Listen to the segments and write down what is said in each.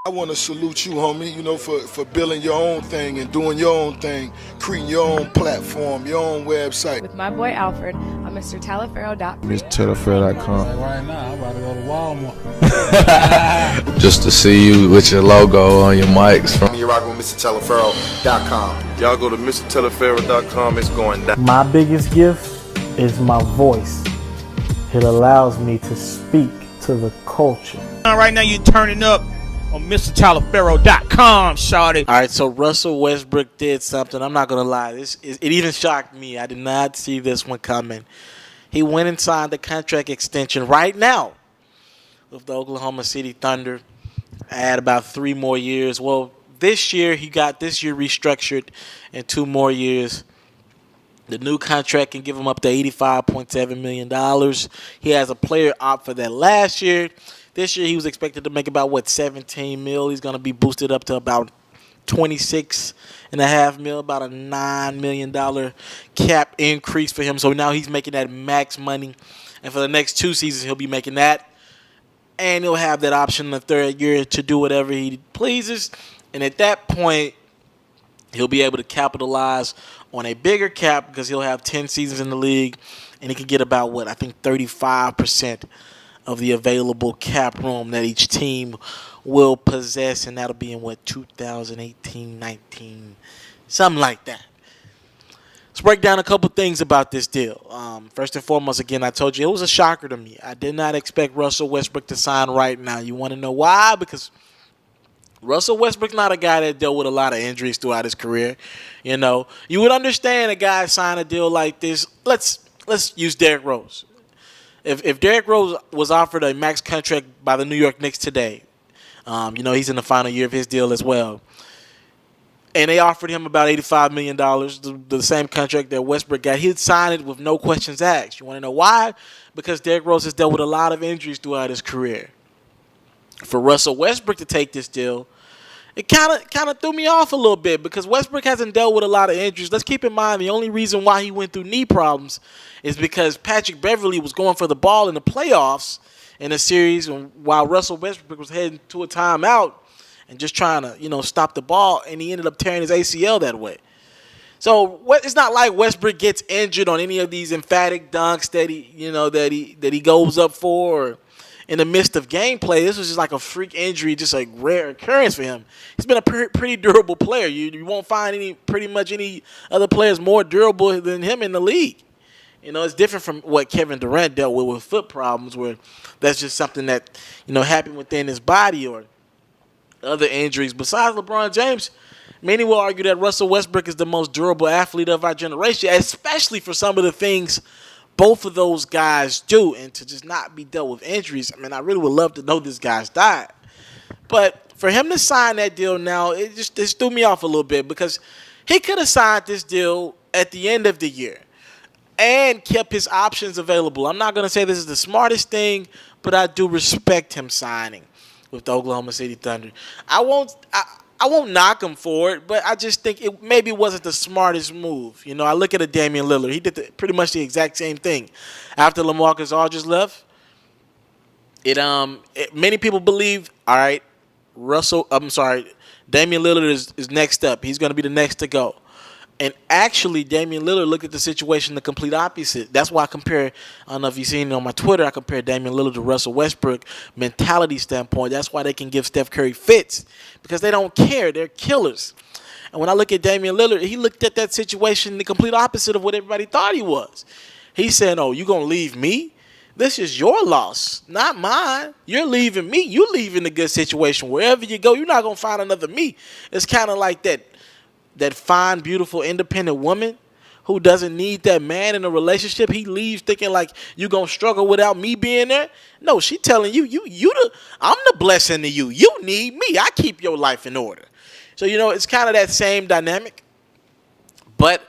I want to salute you, homie, for building your own thing and doing your own thing, creating your own platform, your own website. With my boy Alfred on MrTaliaferro.com. MrTaliaferro.com. Like right now, I'm about to go to Walmart. Just to see you with your logo on your mics. You're rocking with MrTaliaferro.com. Y'all go to MrTaliaferro.com. It's going down. My biggest gift is my voice. It allows me to speak to the culture. Right now you're turning up on MrTaliaferro.com, shawty. All right, so Russell Westbrook did something. I'm not going to lie. It even shocked me. I did not see this one coming. He went and signed the contract extension right now with the Oklahoma City Thunder. Add about 3 more years. Well, this year he got this year restructured in 2 more years. The new contract can give him up to $85.7 million. He has a player opt for that last year. This year he was expected to make about, $17 million. He's going to be boosted up to about $26.5 million, about a $9 million cap increase for him. So now he's making that max money. And for the next 2 seasons, he'll be making that. And he'll have that option in the 3rd year to do whatever he pleases. And at that point, he'll be able to capitalize on a bigger cap because he'll have 10 seasons in the league. And he can get about, 35% of the available cap room that each team will possess, and that'll be in 2018, 19, something like that. Let's break down a couple things about this deal. First and foremost, again, I told you it was a shocker to me. I did not expect Russell Westbrook to sign right now. You want to know why? Because Russell Westbrook's not a guy that dealt with a lot of injuries throughout his career. You would understand a guy sign a deal like this. Let's use Derrick Rose. If Derrick Rose was offered a max contract by the New York Knicks today, he's in the final year of his deal as well, and they offered him about $85 million, the same contract that Westbrook got, he'd sign it with no questions asked. You want to know why? Because Derrick Rose has dealt with a lot of injuries throughout his career. For Russell Westbrook to take this deal, it kind of threw me off a little bit because Westbrook hasn't dealt with a lot of injuries. Let's keep in mind the only reason why he went through knee problems is because Patrick Beverley was going for the ball in the playoffs in a series while Russell Westbrook was heading to a timeout and just trying to, stop the ball, and he ended up tearing his ACL that way. So it's not like Westbrook gets injured on any of these emphatic dunks that he goes up for. Or in the midst of gameplay, this was just like a freak injury, just a rare occurrence for him. He's been a pretty durable player. You won't find pretty much any other players more durable than him in the league. It's different from what Kevin Durant dealt with foot problems, where that's just something that, happened within his body, or other injuries. Besides LeBron James, many will argue that Russell Westbrook is the most durable athlete of our generation, especially for some of the things both of those guys do, and to just not be dealt with injuries. I mean, I really would love to know this guy's died. But for him to sign that deal now, it threw me off a little bit because he could have signed this deal at the end of the year and kept his options available. I'm not going to say this is the smartest thing, but I do respect him signing with the Oklahoma City Thunder. I won't knock him for it, but I just think it maybe wasn't the smartest move. I look at a Damian Lillard. He did pretty much the exact same thing. After LaMarcus Aldridge left, many people believe, all right, Damian Lillard is next up. He's going to be the next to go. And actually, Damian Lillard looked at the situation the complete opposite. That's why I don't know if you've seen it on my Twitter, I compare Damian Lillard to Russell Westbrook mentality standpoint. That's why they can give Steph Curry fits, because they don't care. They're killers. And when I look at Damian Lillard, he looked at that situation the complete opposite of what everybody thought he was. He said, oh, you going to leave me? This is your loss, not mine. You're leaving me. You're leaving a good situation. Wherever you go, you're not going to find another me. It's kind of like that fine, beautiful, independent woman who doesn't need that man in a relationship. He leaves thinking like, you going to struggle without me being there? No, she telling you, I'm the blessing to you. You need me. I keep your life in order. So, it's kind of that same dynamic. But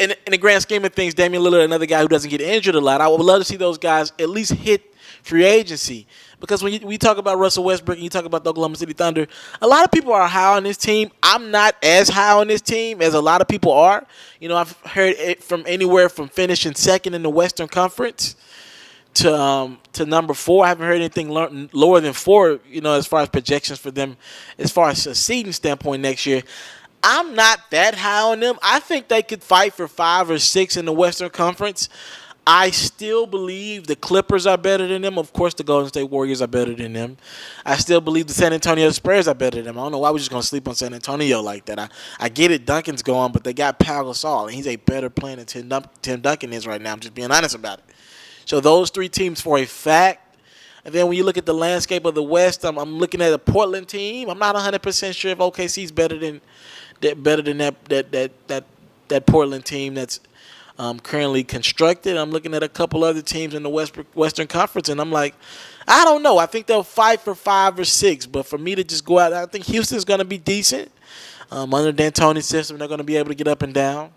in the grand scheme of things, Damian Lillard, another guy who doesn't get injured a lot, I would love to see those guys at least hit free agency. Because when we talk about Russell Westbrook and you talk about the Oklahoma City Thunder, a lot of people are high on this team. I'm not as high on this team as a lot of people are. I've heard it from anywhere from finishing second in the Western Conference to number 4. I haven't heard anything lower than 4, as far as projections for them, as far as a seeding standpoint next year. I'm not that high on them. I think they could fight for 5 or 6 in the Western Conference. I still believe the Clippers are better than them. Of course, the Golden State Warriors are better than them. I still believe the San Antonio Spurs are better than them. I don't know why we're just going to sleep on San Antonio like that. I get it, Duncan's gone, but they got Pau Gasol, and he's a better player than Tim Duncan is right now. I'm just being honest about it. So those 3 teams for a fact. And then when you look at the landscape of the West, I'm looking at a Portland team. I'm not 100% sure if OKC is better than that Portland team that's currently constructed. I'm looking at a couple other teams in the Western Conference, and I'm like, I don't know. I think they'll fight for 5 or 6, but for me to just go out, I think Houston's going to be decent. Under D'Antoni's system, they're going to be able to get up and down.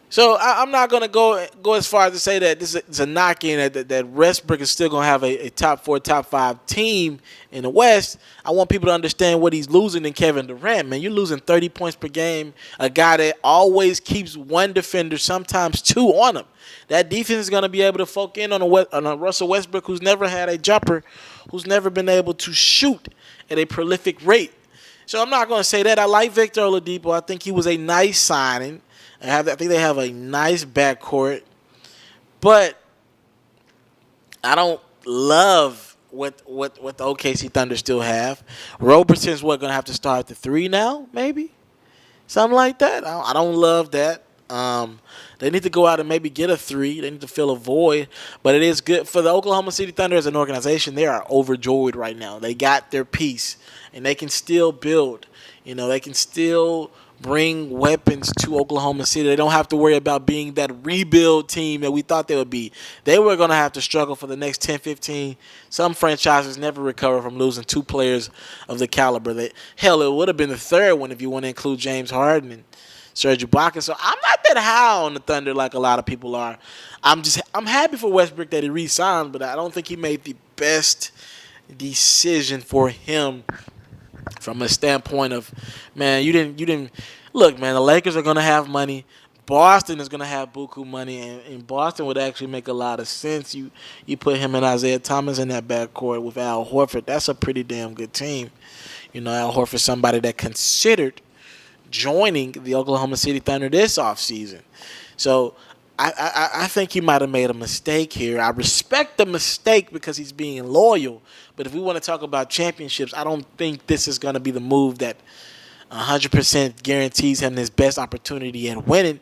So I'm not going to go as far as to say that this is a knock-in, that Westbrook is still going to have a top 4, top 5 team in the West. I want people to understand what he's losing in Kevin Durant, man. You're losing 30 points per game, a guy that always keeps 1 defender, sometimes 2 on him. That defense is going to be able to focus in on a Russell Westbrook who's never had a jumper, who's never been able to shoot at a prolific rate. So I'm not going to say that. I like Victor Oladipo. I think he was a nice signing. I think they have a nice backcourt, but I don't love what the OKC Thunder still have. Roberson's going to have to start at the 3 now, maybe something like that. I don't love that. They need to go out and maybe get a 3. They need to fill a void, but it is good for the Oklahoma City Thunder as an organization. They are overjoyed right now. They got their piece, and they can still build. They can still bring weapons to Oklahoma City. They don't have to worry about being that rebuild team that we thought they would be. They were going to have to struggle for the next 10, 15. Some franchises never recover from losing 2 players of the caliber. Hell, it would have been the 3rd one if you want to include James Harden and Serge Ibaka. So I'm not that high on the Thunder like a lot of people are. I'm happy for Westbrook that he re-signed, but I don't think he made the best decision for him from a standpoint of, man, you didn't look, man, the Lakers are going to have money. Boston is going to have buku money, and Boston would actually make a lot of sense. You put him and Isaiah Thomas in that backcourt with Al Horford. That's a pretty damn good team. Al Horford, somebody that considered joining the Oklahoma City Thunder this offseason. So I think he might have made a mistake here. I respect the mistake because he's being loyal. But if we want to talk about championships, I don't think this is going to be the move that 100% guarantees him his best opportunity at winning.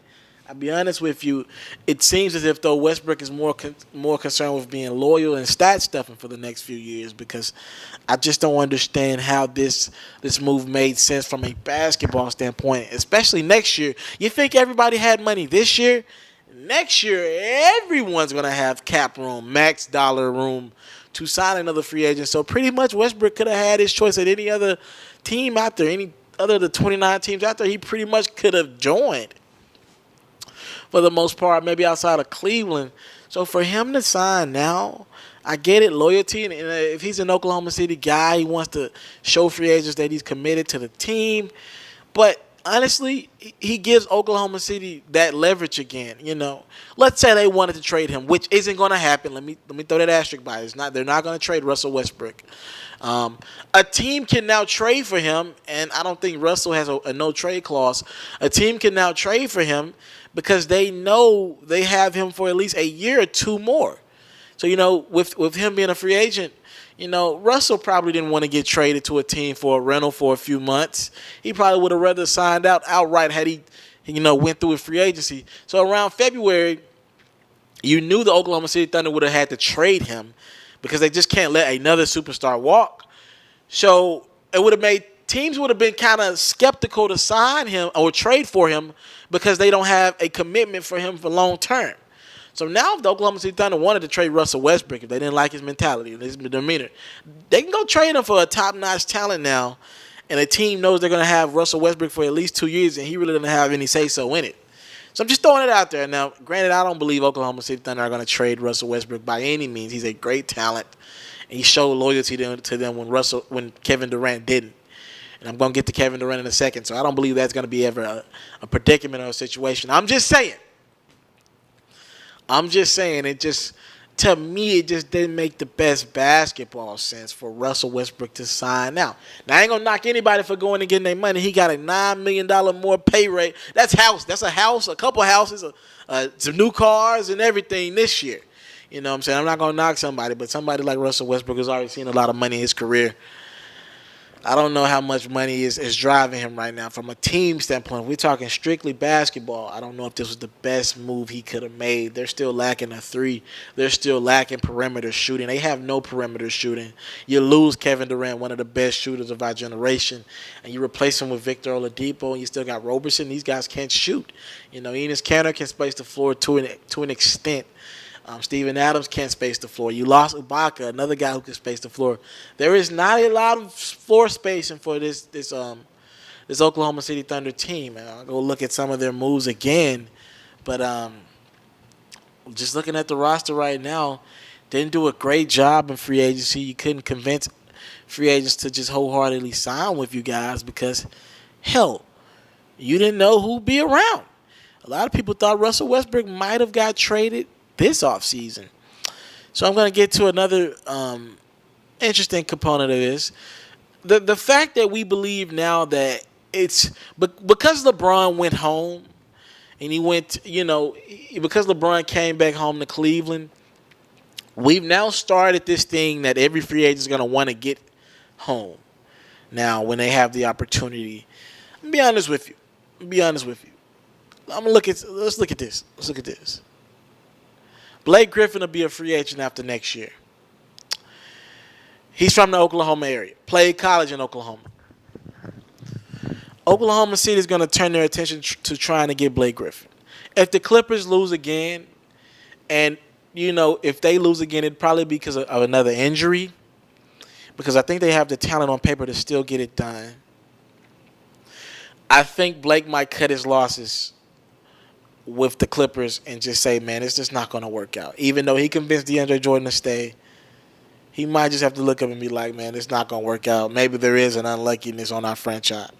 I'll be honest with you, it seems as if though Westbrook is more concerned with being loyal and stat stuffing for the next few years, because I just don't understand how this move made sense from a basketball standpoint, especially next year. You think everybody had money this year? Next year, everyone's going to have cap room, max dollar room to sign another free agent. So pretty much Westbrook could have had his choice at any other team out there, any other of the 29 teams out there. He pretty much could have joined for the most part, maybe outside of Cleveland. So for him to sign now, I get it, loyalty. And if he's an Oklahoma City guy, he wants to show free agents that he's committed to the team. But honestly, he gives Oklahoma City that leverage again. Let's say they wanted to trade him, which isn't going to happen. Let me throw that asterisk by it. They're not going to trade Russell Westbrook. A team can now trade for him, and I don't think Russell has a no trade clause. A team can now trade for him because they know they have him for at least a year or 2 more. So with him being a free agent, Russell probably didn't want to get traded to a team for a rental for a few months. He probably would have rather signed outright had he went through his free agency. So around February, you knew the Oklahoma City Thunder would have had to trade him because they just can't let another superstar walk. So it would have made teams would have been kind of skeptical to sign him or trade for him because they don't have a commitment for him for long term. So now if the Oklahoma City Thunder wanted to trade Russell Westbrook, if they didn't like his mentality and his demeanor, they can go trade him for a top-notch talent now, and a team knows they're going to have Russell Westbrook for at least 2 years, and he really doesn't have any say-so in it. So I'm just throwing it out there. Now, granted, I don't believe Oklahoma City Thunder are going to trade Russell Westbrook by any means. He's a great talent, and he showed loyalty to them when Kevin Durant didn't. And I'm going to get to Kevin Durant in a second, so I don't believe that's going to be ever a predicament or a situation. I'm just saying, I'm just saying, to me, it just didn't make the best basketball sense for Russell Westbrook to sign now. Now, I ain't going to knock anybody for going and getting their money. He got a $9 million more pay rate. That's a house, a couple houses, some new cars and everything this year. You know what I'm saying? I'm not going to knock somebody, but somebody like Russell Westbrook has already seen a lot of money in his career. I don't know how much money is driving him right now from a team standpoint. If we're talking strictly basketball, I don't know if this was the best move he could have made. They're still lacking a three. They're still lacking perimeter shooting. They have no perimeter shooting. You lose Kevin Durant, one of the best shooters of our generation, and you replace him with Victor Oladipo, and you still got Roberson. These guys can't shoot. You know, Enes Kanter can space the floor to an extent. Steven Adams can't space the floor. You lost Ibaka, another guy who can space the floor. There is not a lot of floor spacing for this Oklahoma City Thunder team. And I'll go look at some of their moves again. But just looking at the roster right now, didn't do a great job in free agency. You couldn't convince free agents to just wholeheartedly sign with you guys because, hell, you didn't know who'd be around. A lot of people thought Russell Westbrook might have got traded this offseason. So I'm going to get to another interesting component of this. The fact that we believe now that it's because LeBron went home and he went, because LeBron came back home to Cleveland, we've now started this thing that every free agent is going to want to get home now when they have the opportunity. I'll be honest with you. Let's look at this. Blake Griffin will be a free agent after next year. He's from the Oklahoma area. Played college in Oklahoma. Oklahoma City is going to turn their attention to trying to get Blake Griffin. If the Clippers lose again, and, if they lose again, it'd probably be because of another injury, because I think they have the talent on paper to still get it done. I think Blake might cut his losses with the Clippers and just say, man, it's just not going to work out. Even though he convinced DeAndre Jordan to stay, he might just have to look up and be like, man, it's not going to work out. Maybe there is an unluckiness on our franchise.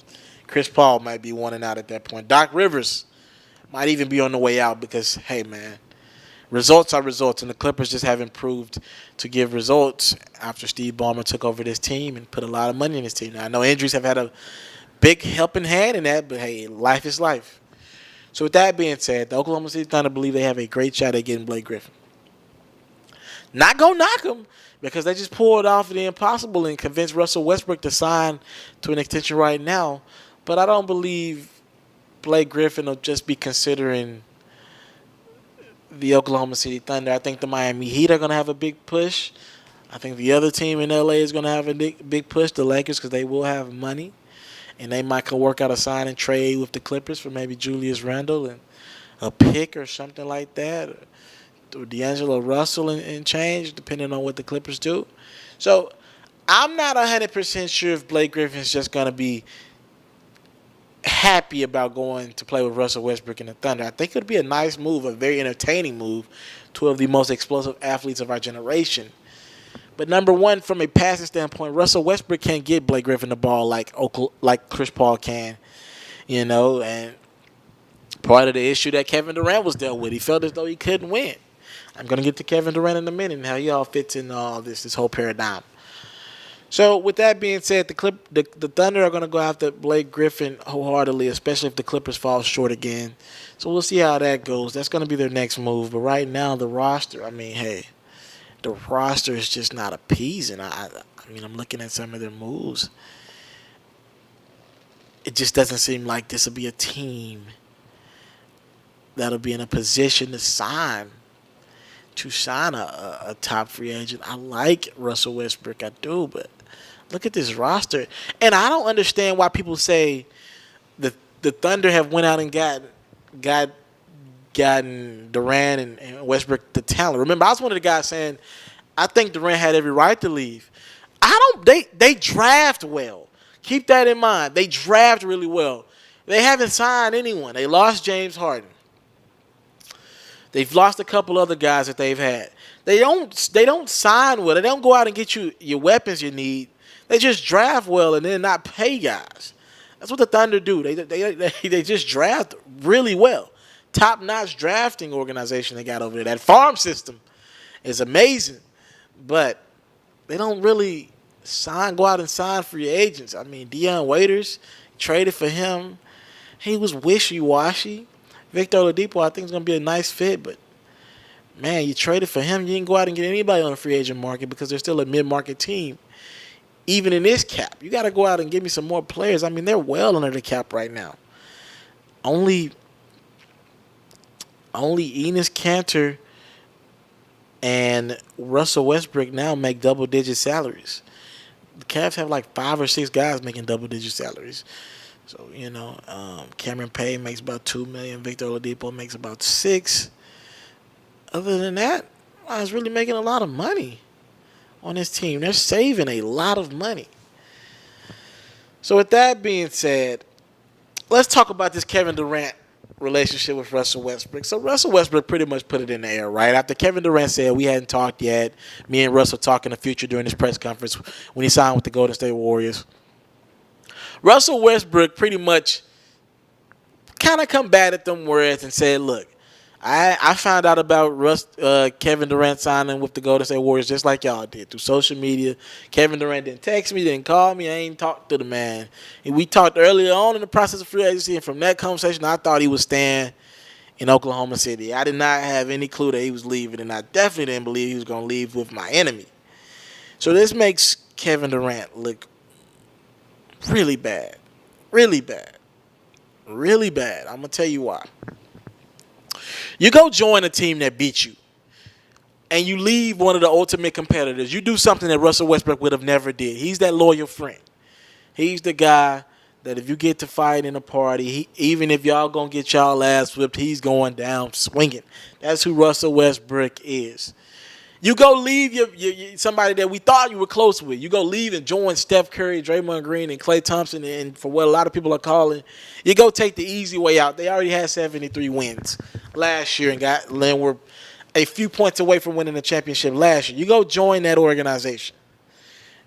Chris Paul might be wanting out at that point. Doc Rivers might even be on the way out because, hey, man, results are results, and the Clippers just haven't proved to give results after Steve Ballmer took over this team and put a lot of money in this team. Now, I know injuries have had a big helping hand in that, but, hey, life is life. So with that being said, the Oklahoma City Thunder believe they have a great shot at getting Blake Griffin. Not going to knock him because they just pulled off the impossible and convinced Russell Westbrook to sign to an extension right now. But I don't believe Blake Griffin will just be considering the Oklahoma City Thunder. I think the Miami Heat are going to have a big push. I think the other team in L.A. is going to have a big push, the Lakers, because they will have money. And they might could work out a sign and trade with the Clippers for maybe Julius Randle and a pick or something like that, or D'Angelo Russell and change, depending on what the Clippers do. So I'm not 100% sure if Blake Griffin's just going to be happy about going to play with Russell Westbrook and the Thunder. I think it would be a nice move, a very entertaining move, two of the most explosive athletes of our generation. But number one, from a passing standpoint, Russell Westbrook can't get Blake Griffin the ball like Chris Paul can, and part of the issue that Kevin Durant was dealt with. He felt as though he couldn't win. I'm going to get to Kevin Durant in a minute and how he all fits in all this whole paradigm. So with that being said, the Thunder are going to go after Blake Griffin wholeheartedly, especially if the Clippers fall short again. So we'll see how that goes. That's going to be their next move. But right now, the roster, the roster is just not appeasing. I'm looking at some of their moves. It just doesn't seem like this will be a team that'll be in a position to sign a top free agent. I like Russell Westbrook, I do, but look at this roster. And I don't understand why people say the Thunder have went out and gotten Durant and Westbrook the talent. Remember, I was one of the guys saying I think Durant had every right to leave. They draft well. Keep that in mind. They draft really well. They haven't signed anyone. They lost James Harden. They've lost a couple other guys that they've had. They don't sign well. They don't go out and get you your weapons you need. They just draft well and then not pay guys. That's what the Thunder do. They just draft really well. top-notch drafting organization they got over there. That farm system is amazing, but they don't really go out and sign free agents. I mean, Deion Waiters, traded for him. He was wishy-washy. Victor Oladipo, I think, is going to be a nice fit, but, man, you traded for him. You didn't go out and get anybody on the free agent market because they're still a mid-market team. Even in this cap, you got to go out and give me some more players. I mean, they're well under the cap right now. Only Enes Kanter and Russell Westbrook now make double-digit salaries. The Cavs have like 5 or 6 guys making double-digit salaries. So, Cameron Payne makes about $2 million. Victor Oladipo makes about $6 million. Other than that, I was really making a lot of money on this team. They're saving a lot of money. So with that being said, let's talk about this Kevin Durant relationship with Russell Westbrook. So Russell Westbrook pretty much put it in the air, right? After Kevin Durant said we hadn't talked yet, me and Russell talk in the future during his press conference when he signed with the Golden State Warriors. Russell Westbrook pretty much kind of combated them words and said, look, I found out about Kevin Durant signing with the Golden State Warriors just like y'all did through social media. Kevin Durant didn't text me, didn't call me. I ain't talked to the man. And we talked earlier on in the process of free agency, and from that conversation, I thought he was staying in Oklahoma City. I did not have any clue that he was leaving, and I definitely didn't believe he was going to leave with my enemy. So this makes Kevin Durant look really bad. Really bad. Really bad. I'm going to tell you why. You go join a team that beat you, and you leave one of the ultimate competitors. You do something that Russell Westbrook would have never did. He's that loyal friend. He's the guy that if you get to fight in a party, even if y'all going to get y'all ass whipped, he's going down swinging. That's who Russell Westbrook is. You go leave somebody that we thought you were close with. You go leave and join Steph Curry, Draymond Green, and Klay Thompson, and for what a lot of people are calling, you go take the easy way out. They already had 73 wins last year and were a few points away from winning the championship last year. You go join that organization.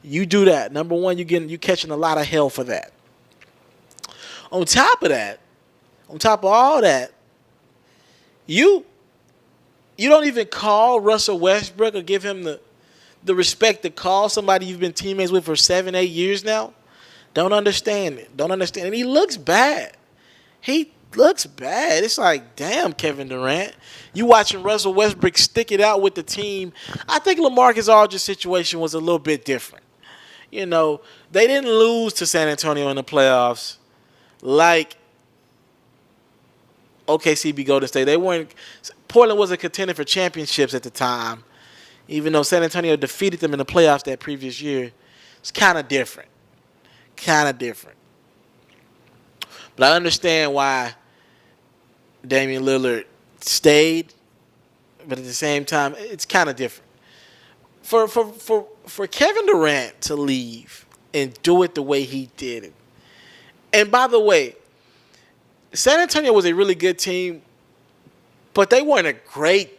You do that. Number one, you catching a lot of hell for that. On top of all that, you don't even call Russell Westbrook or give him the respect to call somebody you've been teammates with for 7-8 years now. Don't understand it. And he looks bad. It's like, damn, Kevin Durant. You watching Russell Westbrook stick it out with the team. I think LaMarcus Aldridge's situation was a little bit different. They didn't lose to San Antonio in the playoffs like OKC beat Golden State. Portland wasn't contending for championships at the time, even though San Antonio defeated them in the playoffs that previous year. It's kind of different. But I understand why Damian Lillard stayed, but at the same time, it's kind of different. For Kevin Durant to leave and do it the way he did it. And by the way, San Antonio was a really good team, but they weren't a great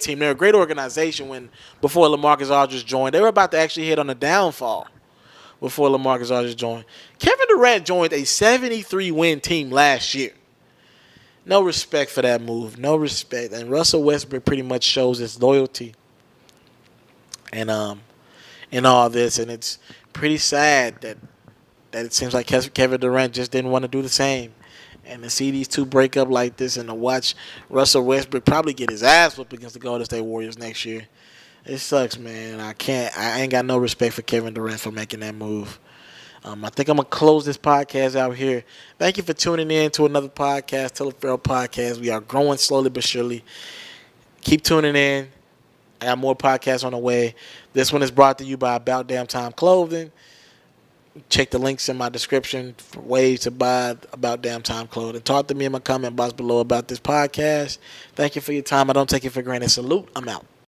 team. They're a great organization before LaMarcus Aldridge joined. They were about to actually hit on a downfall before LaMarcus Aldridge joined. Kevin Durant joined a 73-win team last year. No respect for that move. No respect. And Russell Westbrook pretty much shows his loyalty and in all this. And it's pretty sad that it seems like Kevin Durant just didn't want to do the same. And to see these two break up like this and to watch Russell Westbrook probably get his ass whipped against the Golden State Warriors next year, it sucks, man. I ain't got no respect for Kevin Durant for making that move. I think I'm going to close this podcast out here. Thank you for tuning in to another podcast, Telefarrell Podcast. We are growing slowly but surely. Keep tuning in. I got more podcasts on the way. This one is brought to you by About Damn Time Clothing. Check the links in my description for ways to buy About Damn Time clothing. Talk to me in my comment box below about this podcast. Thank you for your time. I don't take it for granted. Salute. I'm out.